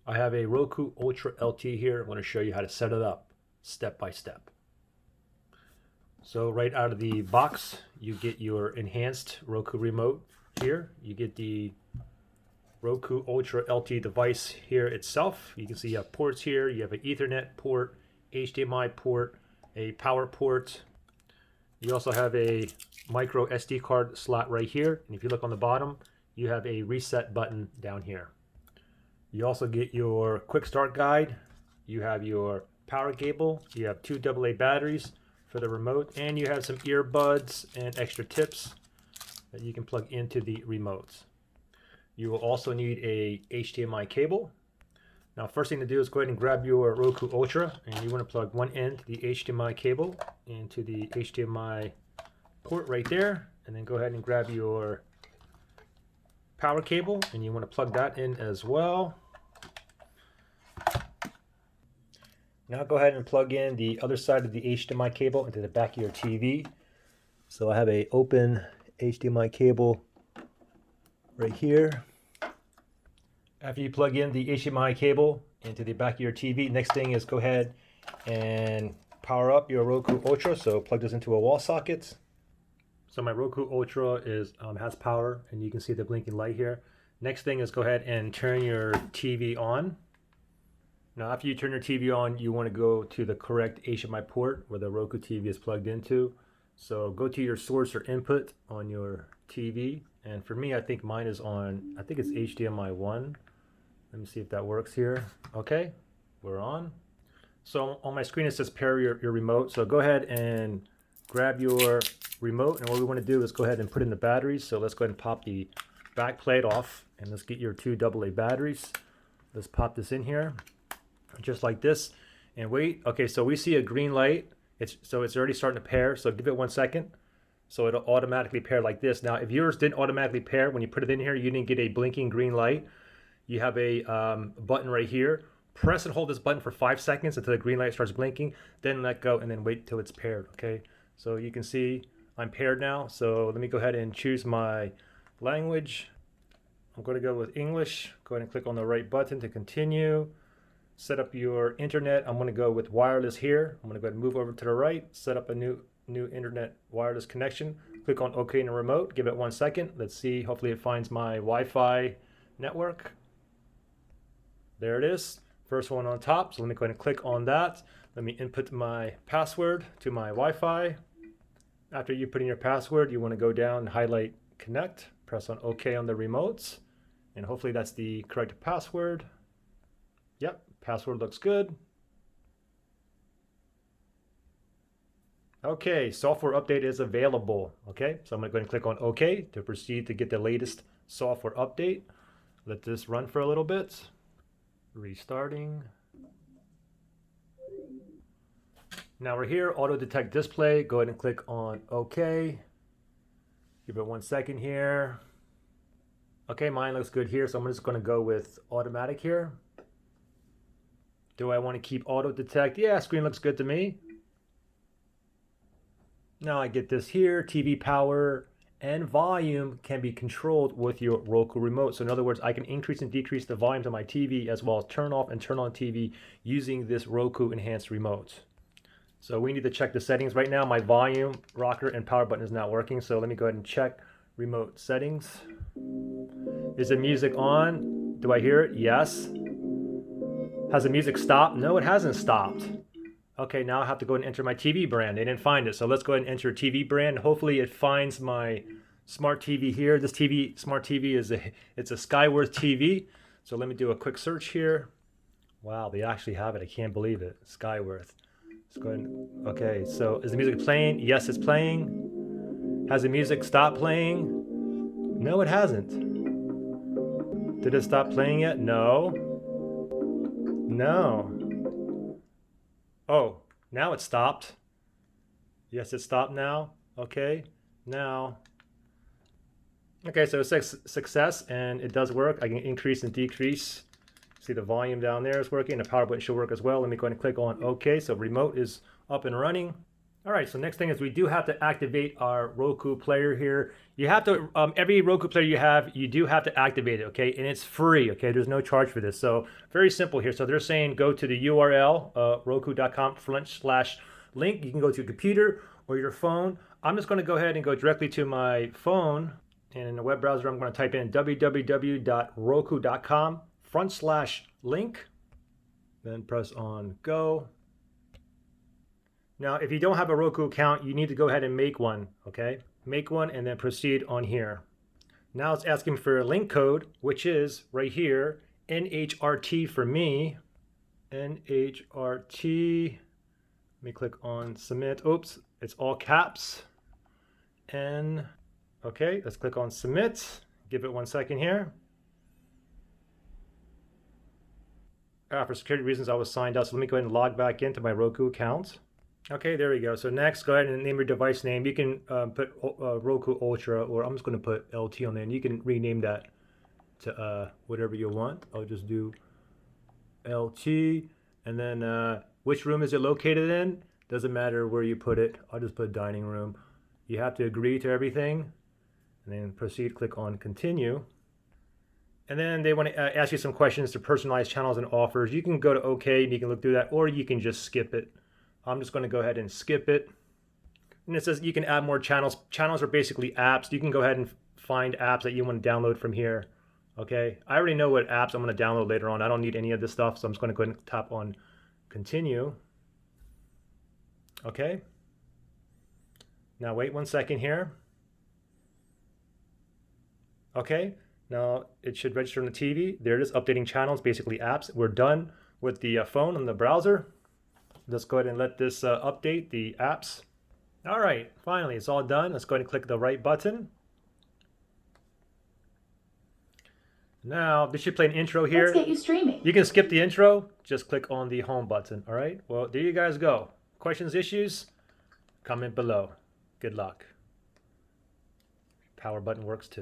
I have a Roku Ultra LT here. I'm going to show you how to set it up step by step. So right out of the box, you get your enhanced Roku remote here. You get the Roku Ultra LT device here itself. You can see you have ports here. You have an Ethernet port, HDMI port, a power port. You also have a micro SD card slot right here. And if you look on the bottom, you have a reset button down here. You also get your quick start guide. You have your power cable. You have two AA batteries for the remote, and you have some earbuds and extra tips that you can plug into the remotes. You will also need a HDMI cable. Now, first thing to do is go ahead and grab your Roku Ultra, and you want to plug one end to the HDMI cable into the HDMI port right there, and then go ahead and grab your power cable, and you want to plug that in as well. Now go ahead and plug in the other side of the HDMI cable into the back of your TV. So I have a open HDMI cable right here. After you plug in the HDMI cable into the back of your TV, next thing is go ahead and power up your Roku Ultra. So plug this into a wall socket. So my Roku Ultra has power, and you can see the blinking light here. Next thing is go ahead and turn your TV on. Now after you turn your TV on, you want to go to the correct HDMI port where the Roku TV is plugged into. So go to your source or input on your TV. And for me, I think mine is on, I think it's HDMI 1. Let me see if that works here. Okay, we're on. So on my screen it says pair your remote. So go ahead and grab your remote, and what we want to do is go ahead and put in the batteries. So let's go ahead and pop the back plate off, and let's get your two AA batteries. Let's pop this in here just like this and wait. Okay, so we see a green light. It's already starting to pair, so give it 1 second. So it'll automatically pair like this. Now if yours didn't automatically pair when you put it in here, you didn't get a blinking green light, you have a button right here. Press and hold this button for 5 seconds until the green light starts blinking, then let go and then wait till it's paired. Okay, so you can see I'm paired now. So let me go ahead and choose my language. I'm going to go with English. Go ahead and click on the right button to continue. Set up your internet. I'm going to go with wireless here. I'm going to go ahead and move over to the right, set up a new internet wireless connection. Click on OK in the remote. Give it 1 second. Let's see. Hopefully it finds my Wi-Fi network. There it is. First one on top. So let me go ahead and click on that. Let me input my password to my Wi-Fi. After you put in your password, you want to go down and highlight connect. Press on OK on the remotes. And hopefully that's the correct password. Yep, password looks good. Okay, software update is available. Okay, so I'm going to go ahead and click on OK to proceed to get the latest software update. Let this run for a little bit. Restarting. Now we're here, auto detect display. Go ahead and click on OK. Give it 1 second here. Okay, mine looks good here, so I'm just going to go with automatic here. Do I want to keep auto detect? Yeah, screen looks good to me. Now I get this here, TV power and volume can be controlled with your Roku remote. So in other words, I can increase and decrease the volumes on my TV as well as turn off and turn on TV using this Roku enhanced remote. So we need to check the settings. Right now my volume, rocker, and power button is not working. So let me go ahead and check remote settings. Is the music on? Do I hear it? Yes. Has the music stopped? No, it hasn't stopped. Okay, now I have to go and enter my TV brand. They didn't find it, so let's go ahead and enter a TV brand. Hopefully it finds my smart TV here. This smart TV is it's a Skyworth TV. So let me do a quick search here. Wow, they actually have it. I can't believe it. Skyworth. Let's go ahead and, okay, so is the music playing? Yes, it's playing. Has the music stopped playing? No, it hasn't. Did it stop playing yet? No. No. Oh, now it stopped. Yes, it stopped now. Okay, now. Okay, so it says success, and it does work. I can increase and decrease. See the volume down there is working. The power button should work as well. Let me go ahead and click on OK. So remote is up and running. All right, so next thing is we do have to activate our Roku player here. You have to, every Roku player you have, you do have to activate it, okay? And it's free, okay? There's no charge for this. So very simple here. So they're saying go to the URL, roku.com/link. You can go to your computer or your phone. I'm just gonna go ahead and go directly to my phone. And in the web browser, I'm gonna type in www.roku.com/link. Then press on go. Now, if you don't have a Roku account, you need to go ahead and make one, okay? Make one and then proceed on here. Now it's asking for a link code, which is right here, NHRT for me. NHRT. Let me click on submit. Oops, it's all caps. N. Okay, let's click on submit. Give it 1 second here. For security reasons, I was signed out, so let me go ahead and log back into my Roku account. Okay, there we go. So next, go ahead and name your device name. You can put Roku Ultra, or I'm just going to put LT on there, and you can rename that to whatever you want. I'll just do LT, and then which room is it located in? Doesn't matter where you put it. I'll just put dining room. You have to agree to everything, and then proceed. Click on continue. And then they want to ask you some questions to personalize channels and offers. You can go to OK, and you can look through that, or you can just skip it. I'm just going to go ahead and skip it. And it says you can add more channels. Channels are basically apps. You can go ahead and find apps that you want to download from here. Okay, I already know what apps I'm going to download later on. I don't need any of this stuff, so I'm just going to go ahead and tap on continue. Okay. Now wait 1 second here. Okay, now it should register on the TV. There it is, updating channels, basically apps. We're done with the phone and the browser. Let's go ahead and let this update the apps. All right, finally, it's all done. Let's go ahead and click the right button. Now, this should play an intro here. Let's get you streaming. You can skip the intro. Just click on the home button. All right, well, there you guys go. Questions, issues? Comment below. Good luck. Power button works too.